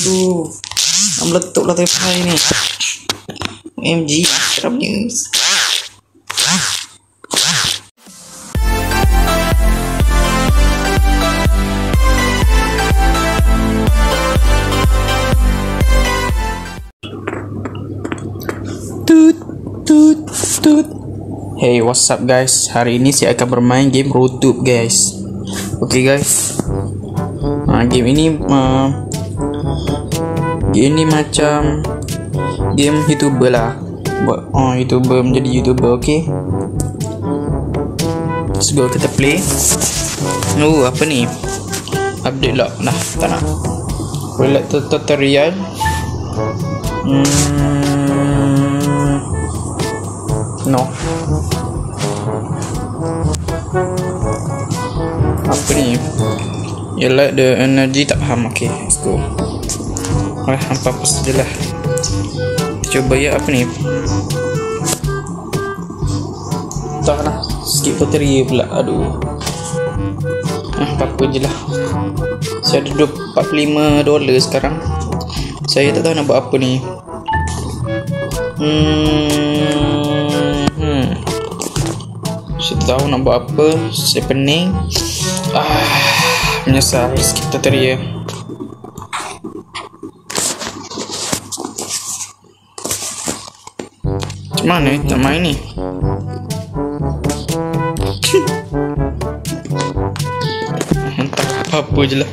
Nak meletup lah wifi ni. OMG, seramnya. Tut. Hey, what's up guys? Hari ini saya akan bermain game RoadTube guys. Okay guys. Game ini macam game YouTuber lah. Buat YouTuber menjadi YouTuber, okay? Let's go, kita play. Apa ni? Update lock. Nah, tak nak. Boleh tutorial. No. Apa ni? Ialah the energy, tak faham. Okay, let's go. Hampa apa sajalah. Cuba ya, apa ni? Tak lah. Skip tutorial pula. Aduh. Apa-apa je lah. Saya ada $45 sekarang. Saya tak tahu nak buat apa ni. Saya tak tahu nak buat apa. Saya pening. Menyesal skip tutorial. Macam mana nak main ni? Entah apa je lah.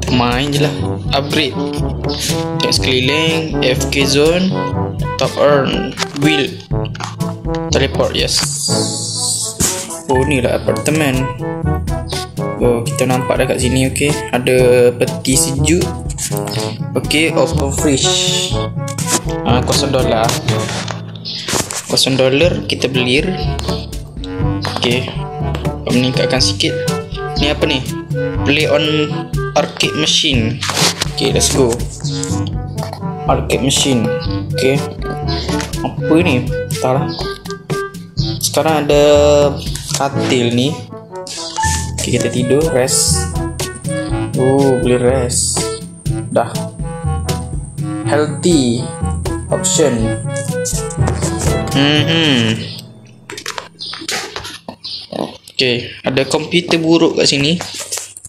Main je lah. Upgrade teks keliling, FK zone, top earn, wheel, teleport, yes. Oh, ni lah apartemen. Oh, kita nampak dah kat sini, okay. Ada peti sejuk. Okay, open fridge. $0. $0 kita beli. Okay, meningkatkan sikit. Ni apa ni? Play on arcade machine. Okay, let's go. Arcade machine. Okay, apa ni? Tak lah. Sekarang ada katil ni. Okay, kita tidur, rest. Boleh rest. Dah. Healthy option. Okay, ada komputer buruk kat sini.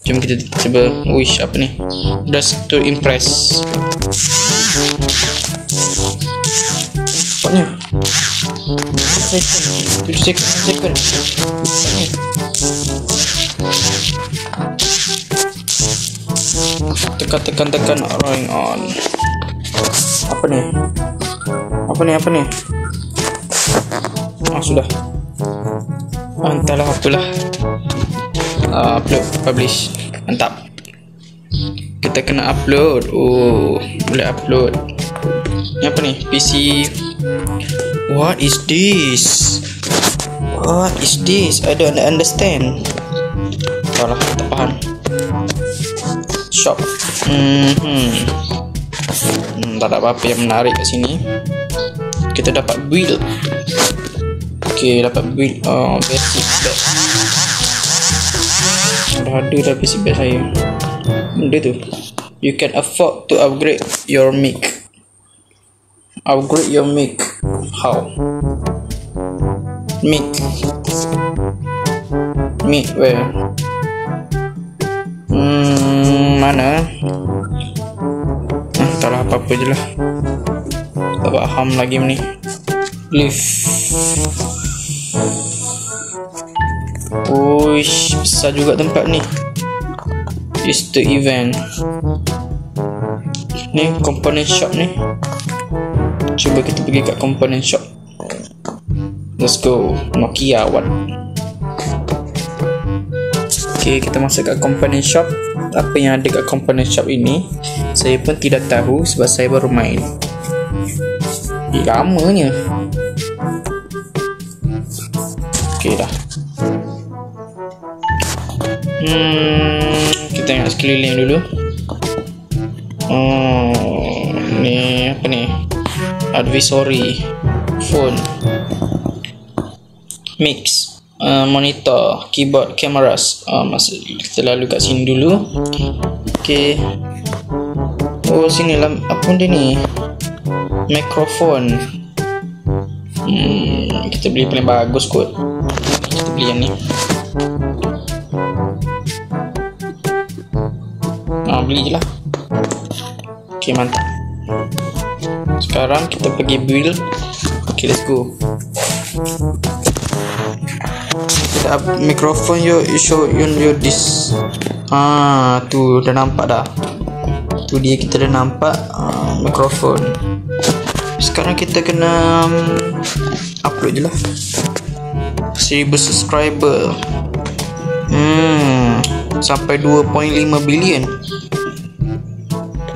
Jom kita cuba. Wish, apa ni? Just to impress. Cepatnya. 7 second. Tekan rolling on. Apa ni? Sudah. Entahlah apalah. Upload, publish. Mantap. Kita kena upload. Boleh upload. Ni apa ni? PC. What is this? I don't understand. Salah, tak faham. Shop. Tak ada apa-apa yang menarik kat sini. Kita dapat build. Okay, dapat build. Basic bed. Ada dah basic bed saya. Benda tu. You can afford to upgrade your mic. Upgrade your mic. How? Mic where? Mana? Tak lah, apa-apa je lah. Tak faham lagi ni. Lift. Uish, besar juga tempat ni. Is the event. Ni component shop ni. Cuba kita pergi kat component shop. Let's go. Nokia what? Okay, kita masuk kat component shop. Apa yang ada kat component shop ini, saya pun tidak tahu sebab saya baru main. Lamanya. Okay dah. Kita tengok sekeliling dulu. Ni apa ni? Advisory, phone, mix, monitor, keyboard, cameras. Kita lalu kat sini dulu. Okay. Oh, sini lah. Apa benda ni? Mikrofon. Kita beli paling bagus kot. Kita beli yang ni. Beli je lah. Okay, mantap. Sekarang kita pergi build. Okay, let's go. Kita up mikrofon. You show you this. Tu dah nampak dah. Tu dia, kita dah nampak mikrofon. Sekarang kita kena upload je lah. 1000 subscriber. Sampai 2.5 billion.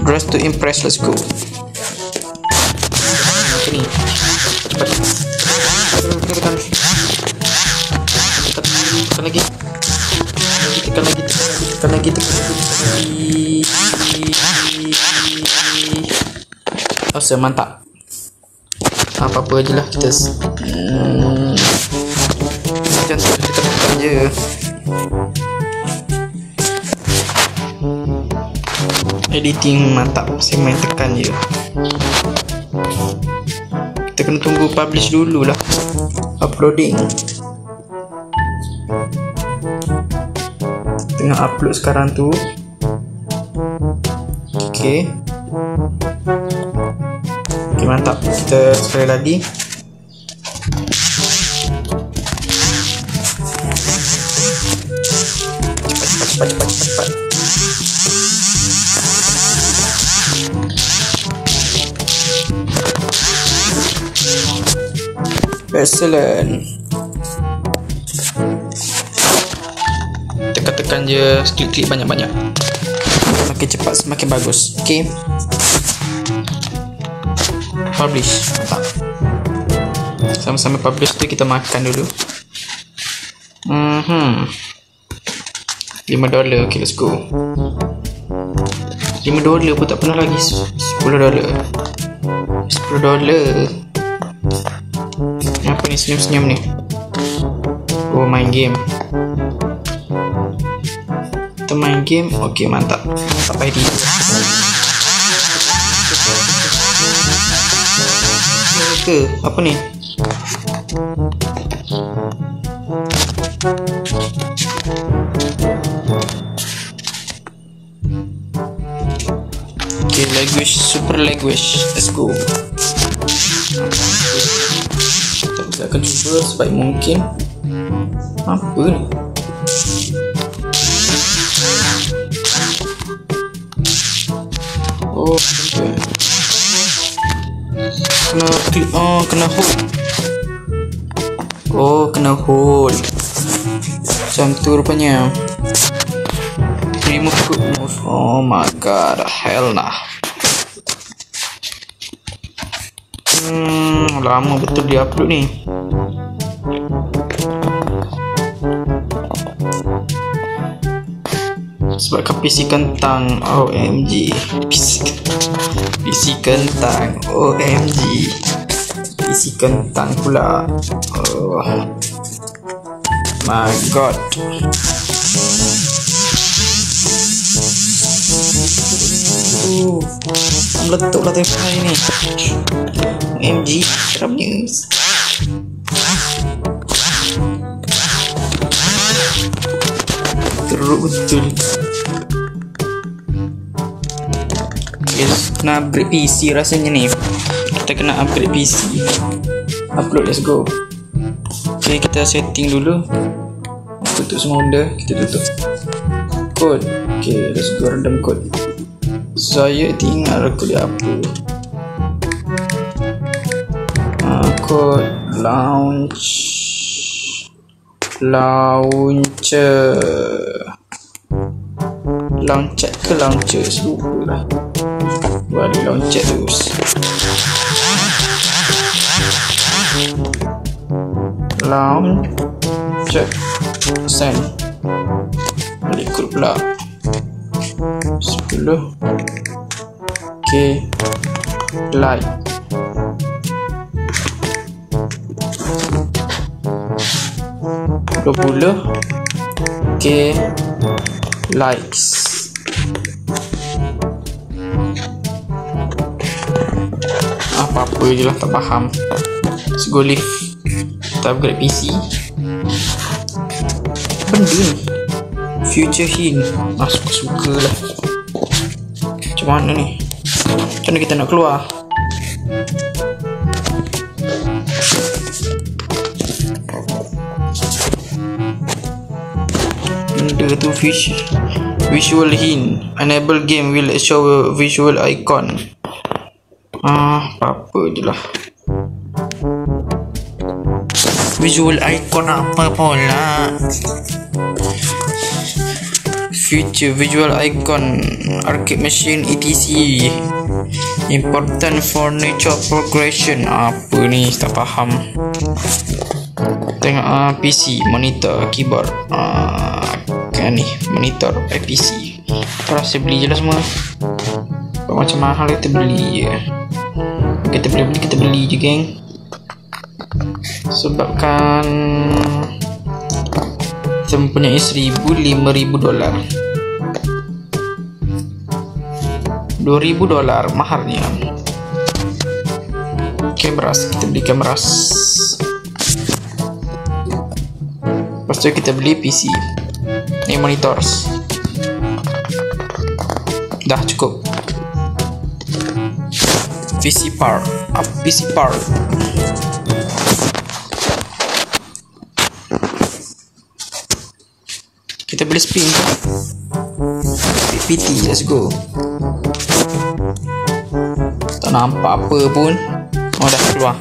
Dress to impress, let's go. Ni cepat. Tekan lagi. Tekan lagi. Awesome, mantap. Apa-apa je lah kita jangan tekan je. Editing mantap. Saya main tekan je. Kita kena tunggu publish dulu lah. Uploading. Tengah upload sekarang tu. Okay, mantap. Kita sekali lagi. Cepat. Excellent. Tekan je, klik banyak-banyak. Semakin cepat semakin bagus. Okay, publish. Mantap. Sama-sama publish tu kita makan dulu. $5. Okay, let's go. $5 pun tak pernah lagi. $10. Apa ni senyum-senyum ni? Oh, main game. Kita main game. Okay, mantap. Sampai di ke apa ni? Okay, language, super language. Let's go. Kita akan cuba sebaik mungkin. Apa ni? Oh, okay. Kena klik. Oh, kena hold. Oh, kena hold. Macam tu rupanya. Remove. Oh my god, hell nah. Lama betul dia upload ni. Sebabkan PC kentang. OMG. PC kentang. OMG. PC kentang pula. Oh my god. Meletup lah telefon hari ni. OMG. Serap news. Teruk betul. Yes, kena upgrade PC rasanya ni. Kita kena upgrade PC. Upload, let's go. Okay, kita setting dulu. Tutup semua benda. Kita tutup code. Okay, let's go random code. Saya tinggal rekod dia apa. Code launcher ke launcher lupa lah. Balik launcher terus. Launcher send. Balik kod pula 10. Okay, like 20. Okay, likes. apa-apa je lah, tak faham. Let's go live. Kita upgrade PC. Benda ni future hint. Suka-suka lah. Macam mana ni? Macam mana kita nak keluar? Benda tu visual hint. Enable game will show a visual icon. Apa-apa je lah. Visual icon apa pula? Future visual icon, arcade machine etc. Important for nature progression. Apa ni? Tak faham. Tengok PC, monitor, keyboard. Kan ni monitor PC. Terasa beli je lah semua. Macam mahal kita beli je. Kita beli je geng. Sebabkan kita mempunyai $1,000, $2,000 $2,000 mahalnya. Kameras, kita beli kameras. Lepas tu kita beli PC. Ni monitors. Dah cukup. PC part. PC part. Kita beli spin. PPT, let's go. Tak nampak apa pun. Oh, dah keluar.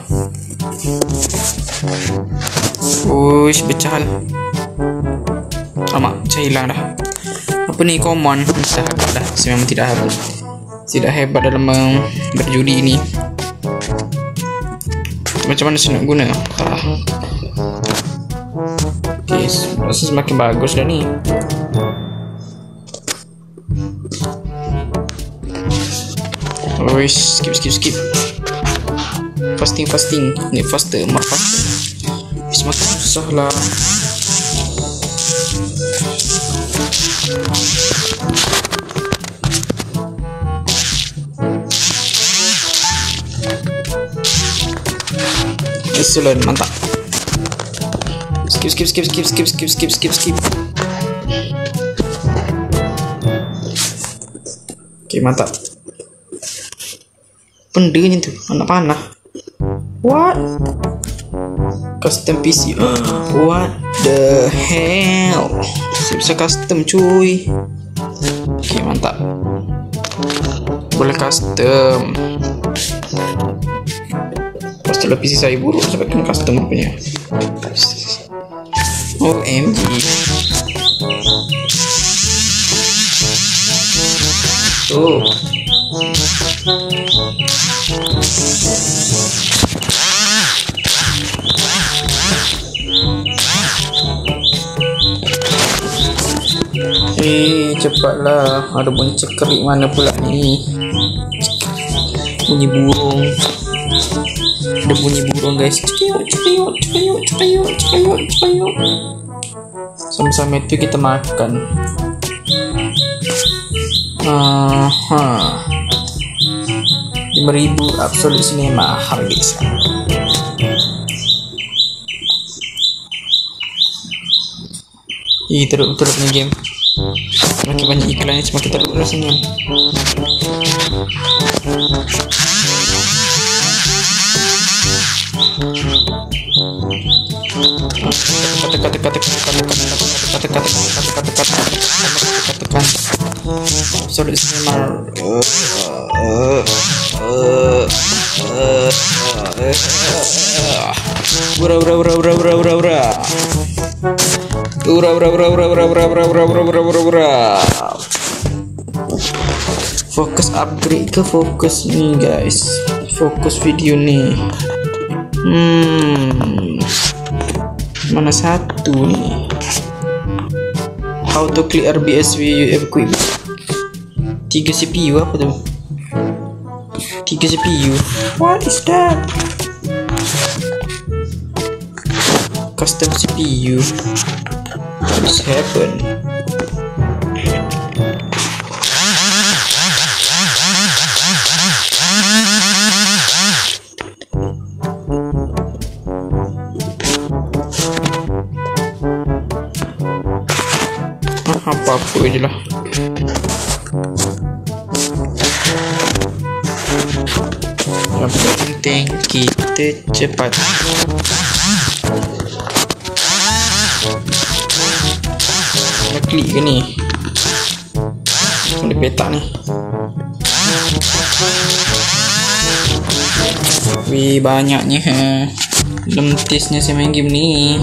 Uish, pecah hal. Alamak, pecah hilang dah. Apa ni, common. Dah habis dah. Memang tidak hebat dalam berjudi ni. Macam mana saya nak guna? Okay, rasa semakin bagus dah ni. Wish, skip. Fasting. Ni faster, more faster. Semakin susah lah. Excellent, mantap. Skip. Okay, mantap. Bendanya tu, anak panah. What? Custom PC. What the hell? Saya bisa custom cuy. Okay, mantap. Boleh custom. Pastilah PC saya buruk sampai kena custom punya. OMG. Oh. Cepatlah. Ada bunyi cekerik mana pula ni? Bunyi burung. Ada bunyi burung guys. Cepayuk. Sama-sama itu kita makan. 5,000 absolute cinema harga. Teruk punya game. Semakin banyak iklan ni semakin teruk rasanya. Absolute cinema. Fokus upgrade ke fokus ni guys? Fokus video ni. Mana satu ni? How to clear RBS with equip. 3 CPU apa tu? 3 CPU. What is that? Custom CPU. What's happened? apa-apa je lah. Yang penting kita cepat. Nak klik ke ni? Ada petak ni. Wih, banyaknya lentisnya saya main game ni.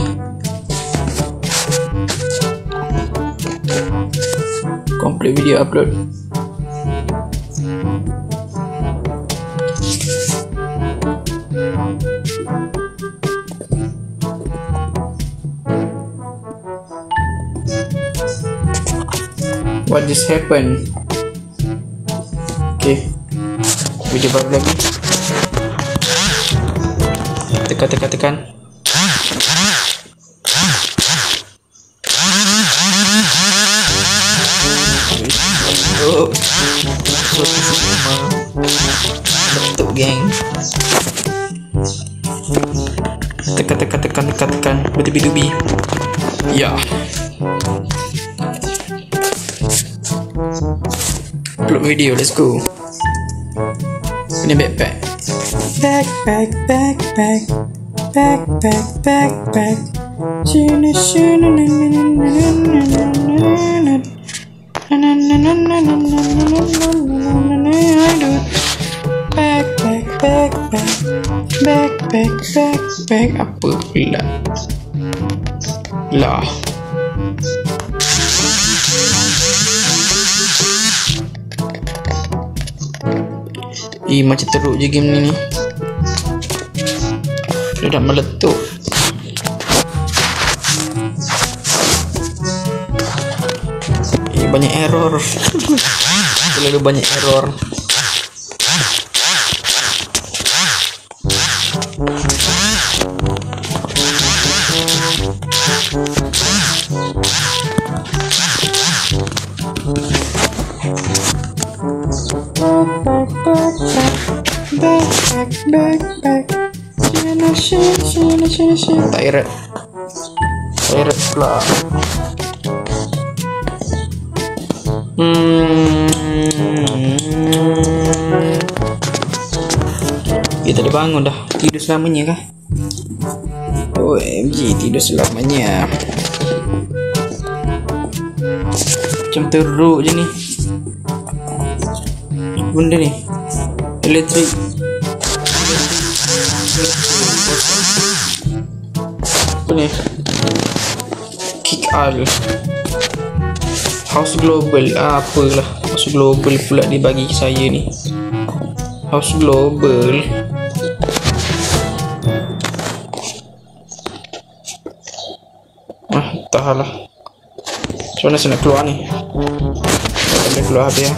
Complete video upload. What just happened? Okay, video baru lagi. Tekan. Oh, betul geng. Tekan. Bertubi-tubi. Ya. Upload video, let's go. Ini backpack. Backpack. Backpack. Apa pula? Lah. Macam teruk je game ni. Dia dah meletup. Banyak error. Terlalu banyak error. Backpack. Sini. Pirate pula. Kita dah bangun dah. Tidur selamanya kah? OMG, tidur selamanya. Macam teruk je ni. Benda ni elektrik. Apa ni? Kick all. House Global. Apalah House Global pula dia bagi saya ni. House Global. Entahlah. Macam mana saya nak keluar ni? Tak boleh keluar habis lah.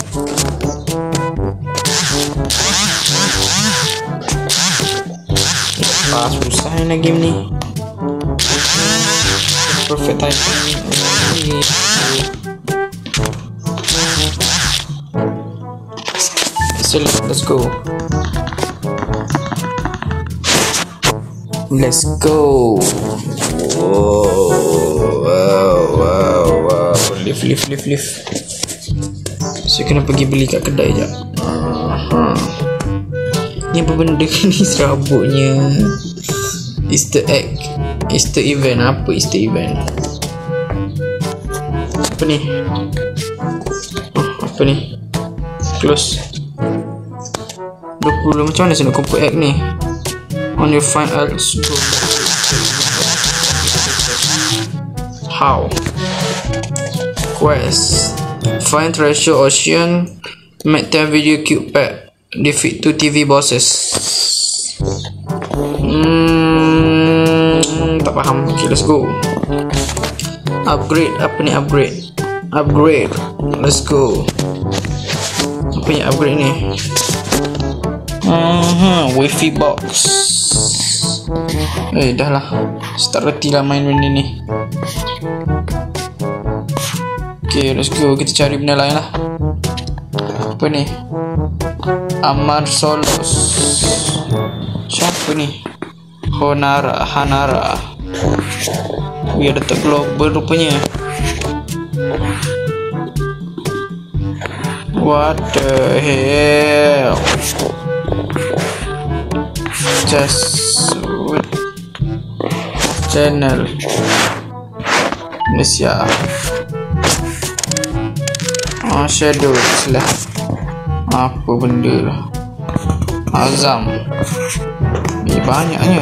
Susah nak game ni. Perfect timing. So let's go. Wow. Lift. Saya kena pergi beli kat kedai je. Ni apa benda ni serabutnya? Easter egg. Easter event. Apa Easter event? Apa ni? Apa ni? Close. 20. Macam mana saya nak komput egg ni? On your find else go. How? Quest. Find treasure ocean. Make 10 video cube pack. Defeat 2 TV bosses. Tak faham. Okay, let's go. Upgrade. Apa ni upgrade? Upgrade. Let's go. Apa ni upgrade ni? Wifi box. Dah lah. Start reti lah main benda ni. Okay, let's go. Kita cari benda lain lah. Apa ni? Amar Solos. Siapa ni? Hanara. Dia ada global rupanya. What the hell? Just wait. Channel Malaysia. Shadow lah. Apa benda lah. Azam. Banyaknya.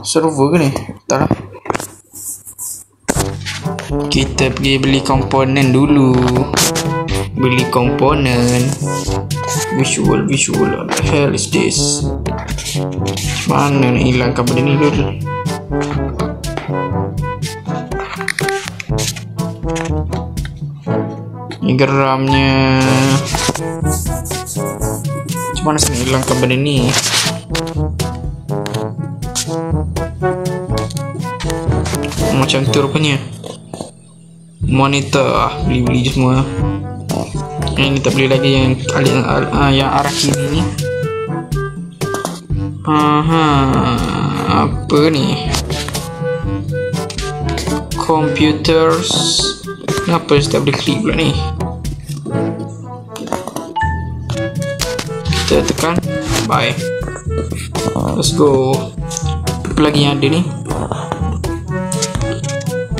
Server ke ni? Tak lah. Kita pergi beli komponen dulu. Beli komponen. Visual. What the hell is this? Mana nak hilangkan benda ni dulu? Ni geramnya. Macam mana saya nak hilangkan benda ni? Macam tu rupanya. Monitor. Beli je semua. Yang ni tak beli lagi. Yang arah kiri ni. Apa ni? Computers. Kenapa saya tak boleh klik pula ni? Kita tekan buy. Let's go. Apa lagi yang ada ni?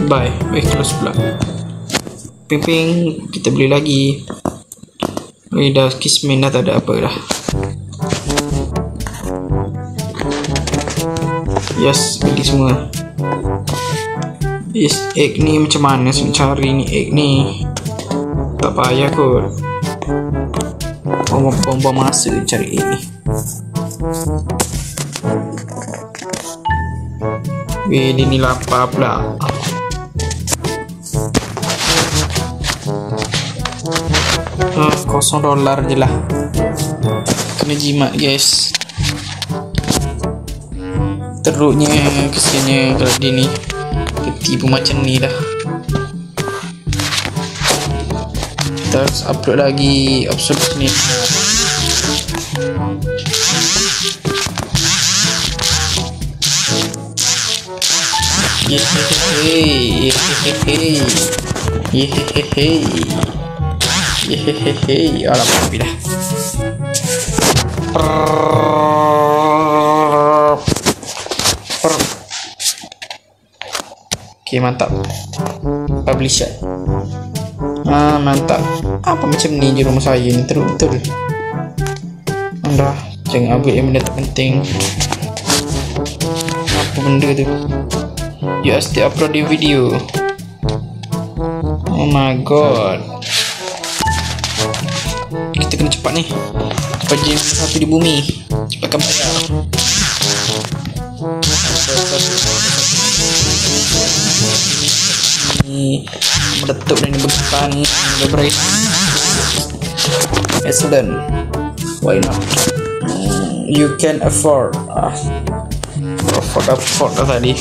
Buy. Close pula. Ping. Kita beli lagi. Dah kismin dah, tak ada apa dah. Yes, beli semua. This egg ni macam mana saya cari ni egg ni? Tak payah kot. Buang masa cari egg ni. Weh, dia ni lapar pula. $0 je lah. Kena jimat guys. Teruknya, kesiannya kalau dia ni ketipu macam ni dah. Kita harus upload lagi episode ni. Yehehehe. Alamak, tapi dah. Okay, mantap. Publish. Mantap. Apa macam ni je rumah saya ni, teruk betul. Anda jangan upgrade yang benda tak penting. Apa benda tu? You are still uploading video. Oh my god. Kita kena cepat ni. Cepat je satu di bumi. Cepatkan bayar. Ni meletup dan bergetar ni. Excellent. Why not? You can afford. Afford lah tadi.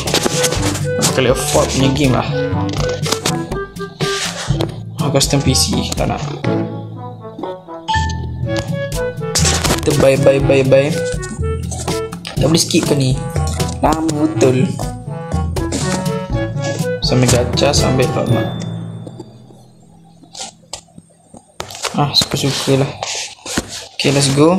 Kali afford punya game lah. Custom PC tak nak. Kita buy. Tak boleh skip ke ni? Lama betul. Sampai gacha sampai lama. Suka-suka lah. Okay, let's go.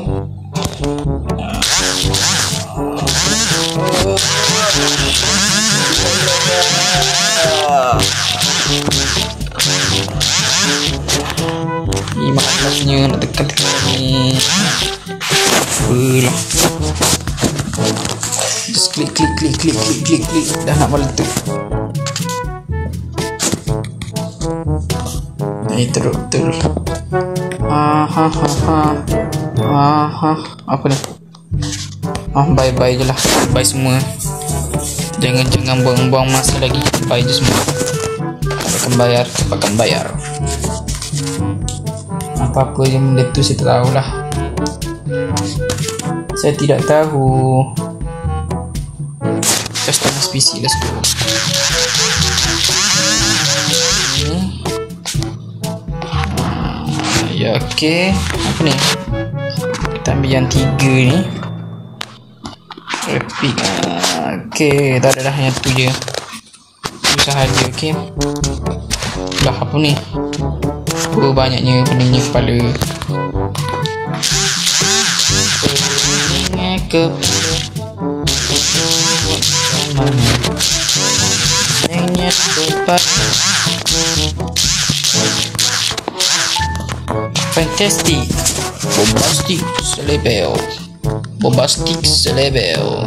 Ni malasnya nak tekan ni. Apalah. Just klik. Dah nak meletup. Ini teruk betul. Apa ni? Bye je lah. Bye semua. Jangan buang-buang masa lagi. Bye je semua. Cepatkan bayar. Apa-apa yang benda tu saya tak tahu lah. Saya tidak tahu. Customize PC, let's go. Ya, okay. Apa ni? Kita ambil yang 3 ni. Epic. Okay, tak ada dah, yang tu je. Itu sahaja, okay. Dah apa ni? Betapa banyaknya peningnya kepala. Peningnya kepala. Peningnya kepala. Fantastic. Bombastic selebel. Bombastic selebel.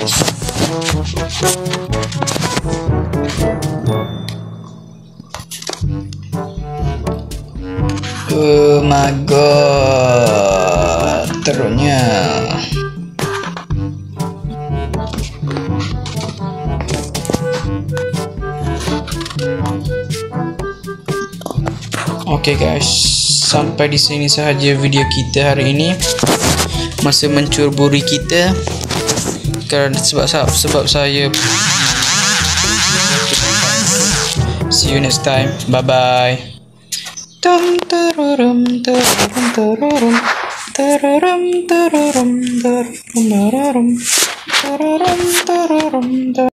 Oh my god. Terusnya. Okay guys, sampai di sini sahaja video kita hari ini. Masa mencuri kita kerana sebab saya. See you next time. Bye bye. Dum tararam tararam tararam tararam tararam tararam tararam tararam tararam.